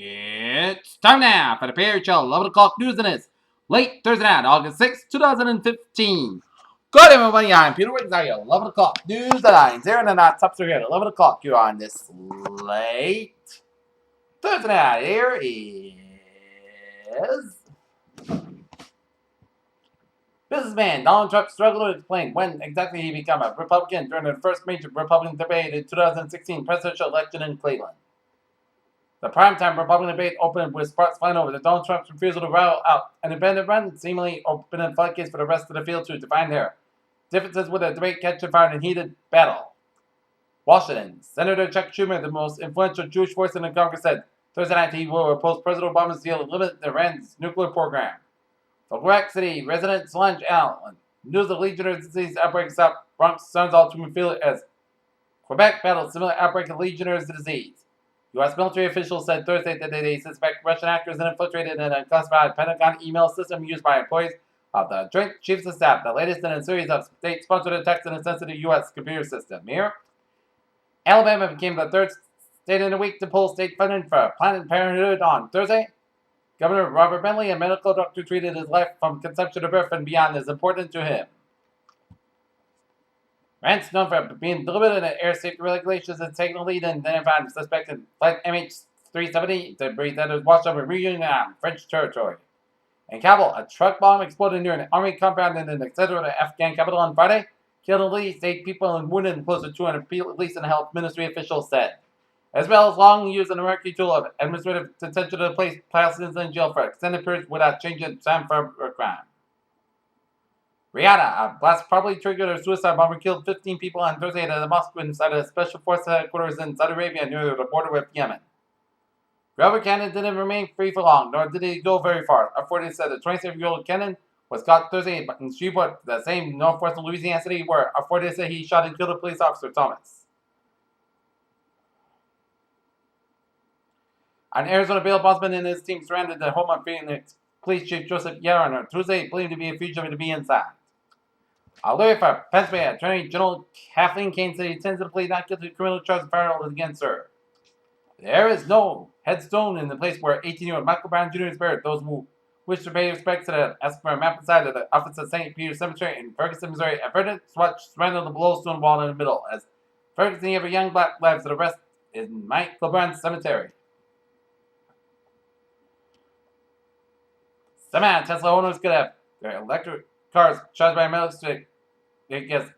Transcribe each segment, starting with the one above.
It's time now for the PHL 11 o'clock news and it's late Thursday night, August 6, 2015. Good everybody, I'm Peter Wiggins. 11 o'clock news and I'm here and the top here at 11 o'clock. You're on this late Thursday night. Here is businessman Donald Trump struggled to explain when exactly he became a Republican during the first major Republican debate in 2016 presidential election in Cleveland. The primetime Republican debate opened with sparks flying over the Donald Trump's refusal to roll out an independent run, seemingly opening floodgates for the rest of the field to define their differences with the debate catching fire in a heated battle. Washington. Senator Chuck Schumer, the most influential Jewish voice in the Congress, said Thursday night he will oppose President Obama's deal to limit Iran's nuclear program. For Quebec City resident Solange Allen, news of Legionnaires' disease outbreaks out Bronx sounds all too familiar as Quebec battles similar outbreak of Legionnaires' disease. U.S. military officials said Thursday that they suspect Russian actors infiltrated an unclassified Pentagon email system used by employees of the Joint Chiefs of Staff, the latest in a series of state-sponsored attacks on a sensitive U.S. computer system. Here, Alabama became the third state in a week to pull state funding for Planned Parenthood on Thursday. Governor Robert Bentley, a medical doctor, treated his life from conception to birth and beyond is important to him. Rance, known for being deliberate in air safety regulations, is taking the lead in identifying suspected flight MH370 debris that was washed over Reunion on French territory. In Kabul, a truck bomb exploded near an army compound in the center of the Afghan capital on Friday, killing at least 8 people and wounded close to 200 police and health ministry officials said. As well as long use an American tool of administrative detention to place Palestinians in jail for extended periods without changing time for a crime. Riyadh, a blast probably triggered a suicide bomber killed 15 people on Thursday at a mosque inside a special forces headquarters in Saudi Arabia near the border with Yemen. Grover Cannon didn't remain free for long, nor did he go very far. Authorities said the 27-year-old Cannon was caught Thursday in Shreveport, the same northwestern Louisiana city where authorities say he shot and killed a police officer, Thomas. An Arizona bail bondsman and his team surrounded the home of Phoenix Police Chief Joseph Yaron on Tuesday, believed to be a fugitive to be inside. A lawyer for Pennsylvania Attorney General Kathleen Kane said he intends to plead not guilty to criminal charges filed against her. There is no headstone in the place where 18-year-old Michael Brown Jr. is buried. Those who wish to pay respects to the ask for a map inside of the office of St. Peter's Cemetery in Ferguson, Missouri. A verdant swatch surrounded the below stone wall in the middle as Ferguson gave a young black lives to the rest in Michael Brown's cemetery. Somehow, Tesla owners could have their electric cars charged by a metal stick. Because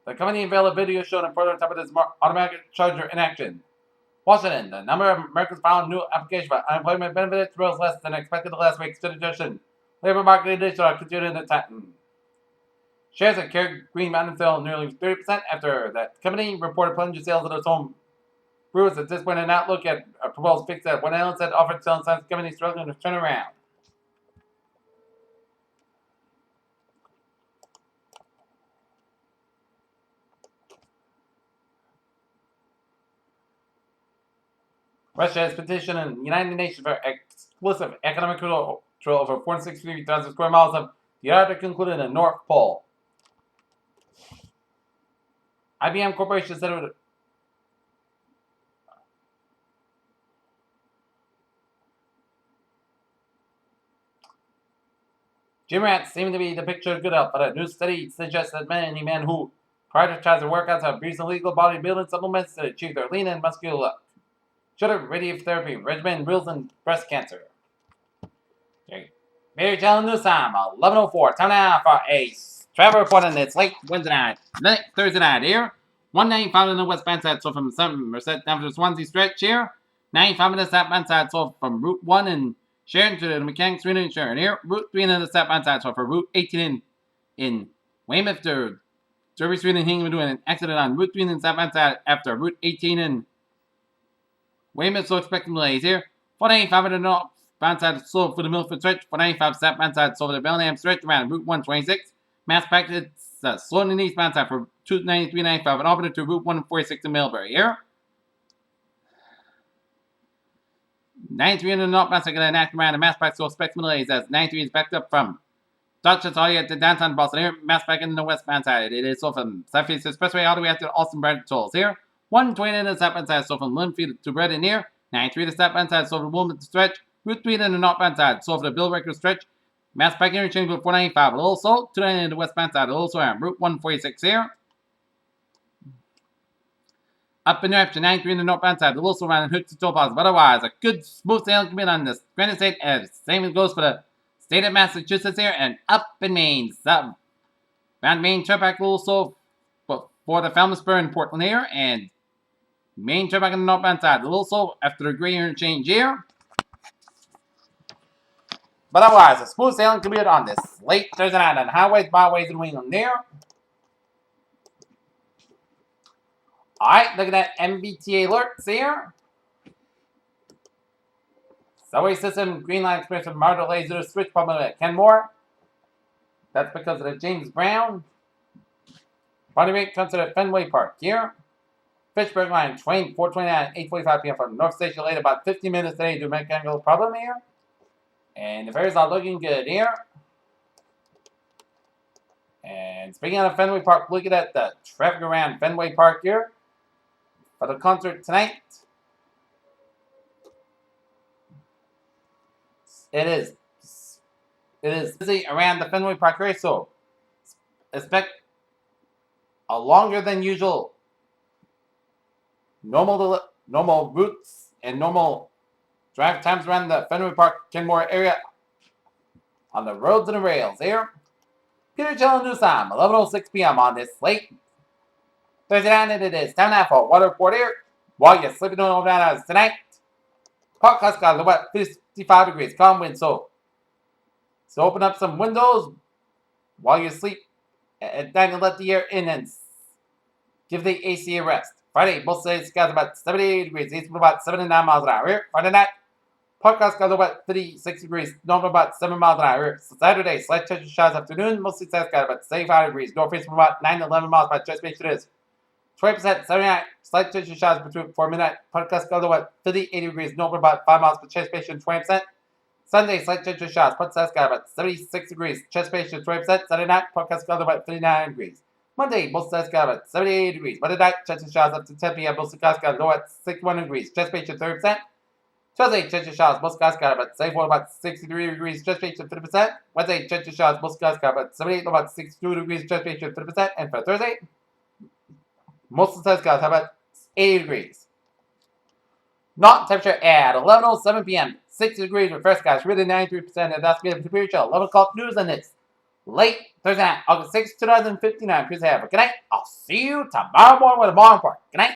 the company unveiled a video showing a prototype of this automatic charger in action. Washington, the number of Americans filing new applications for unemployment benefits rose less than expected last week. Suggestion labor market conditions are continuing to tighten. Shares of Green Mountain fell nearly 30% after that company reported plunging sales of its home brewers at this point in an outlook at a proposed fix that one analyst had offered selling signs the company struggling to turn around. Russia has petitioned the United Nations for exclusive economic control over 463,000 square miles of the Arctic, including the North Pole. IBM Corporation said it would. Gym rats seem to be the picture of good health, but a new study suggests that many men who prioritize their workouts have abused illegal bodybuilding supplements to achieve their lean and muscular look. Shoulder radiotherapy regimen rules in breast cancer. Mary Jellen News Time, 11:04. Time now for a travel report, and it's late Wednesday night, Thursday night here. 195 on the westbound side, so from Somerset down to the Swansea stretch here. 95 on the southbound side, so from Route 1 in Sharon to the Mechanics Arena in Sharon here. Route 3 on the southbound side, so for Route 18 in Weymouth to Derby Street in Hingham doing an accident on Route 3 on the southbound side after Route 18 in Weymouth, so expecting delays here. 495 on the northbound side, slow for the Milford stretch. 495 southbound side, slow for the Bellingham stretch around Route 126. Mass practice slow in the eastbound side for 293.95 and Auburn to Route 146 in Millbury here. 93 on the northbound side, an active around the mass practice, so expect delays as 93 is backed up from Dutchess all the way to downtown Boston here. Mass back in the westbound side. It is so from Southeast Expressway all the way out to Austin Brad tolls here. 120 on the southbound side, so from Linfield to Redden here. 93 to step inside, so for the Woolman stretch. Route 3 to the northbound side, so for the Bill Record stretch. Mass Pike interchange with 495 at Little Salt, 290 to the westbound side at Little Swam. Route 146 here. Up in New Hampshire, 93 in the northbound side, the Little Swam and Hoots to toll plazas. But otherwise, a good smooth sailing can be on this Granite State, and same as goes for the state of Massachusetts here, and up in Maine. So, around Maine, Turnpike also for the Falmouth Spur in Portland here, and Maine Turnpike on the northbound side, a little slow after the gray interchange here. But otherwise, a smooth sailing can be on this late Thursday night on highways, byways, and New England there. Alright, looking at MBTA alerts here. Subway system, Green Line Express from Martel Laser, switch problem at Kenmore. That's because of the James Brown. Body rate comes to the Fenway Park here. Fitchburg Line, train 429 at 8:45 p.m. from North Station late about 50 minutes today due to mechanical problem here. And the fares are looking good here. And speaking of Fenway Park, looking at the traffic around Fenway Park here for the concert tonight. It is busy around the Fenway Park area, so expect a longer than usual normal routes and normal drive times around the Fenway Park Kenmore area on the roads and the rails here. Peter Channel News Time, 11:06 p.m. on this late Thursday night, and it is time now for Water Report here. While you're sleeping on overnight hours tonight, podcast got about 55 degrees, calm wind, so open up some windows while you sleep and then let the air in and give the AC a rest. Friday, most days got about 78 degrees, east about 79 miles an hour here. Friday night, podcast got about 56 degrees, north about 7 miles an hour here. So Saturday, slight touch of showers afternoon, mostly south got about 75 degrees, northeast from about 9 to 11 miles by Chesapeake it is. 20% Saturday night, slight touch of showers between 4 midnight, podcast got about 58 degrees, north about 5 miles by Chesapeake 20%. Sunday, slight touch of showers, podcast got about 76 degrees, Chesapeake 20%. Saturday night, podcast got about 59 degrees. Monday, most skies got about 78 degrees. Monday night, chance of showers up to 10 p.m. Most skies got low at 61 degrees. Chesapeake 30%. Tuesday, chance of showers. Most skies got about 74, about 63 degrees. Chesapeake 50%. Wednesday, chance of showers. Most skies got about 78, about 62 degrees. Chesapeake 50%. And for Thursday, most of the skies got about 80 degrees. Not temperature at 11:07 p.m. 60 degrees with first skies. Really 93%. And that's going to be pretty chill. 11 o'clock news on this late Thursday night, August 6, 2059. Please have a good night. I'll see you tomorrow morning with a morning report. Good night.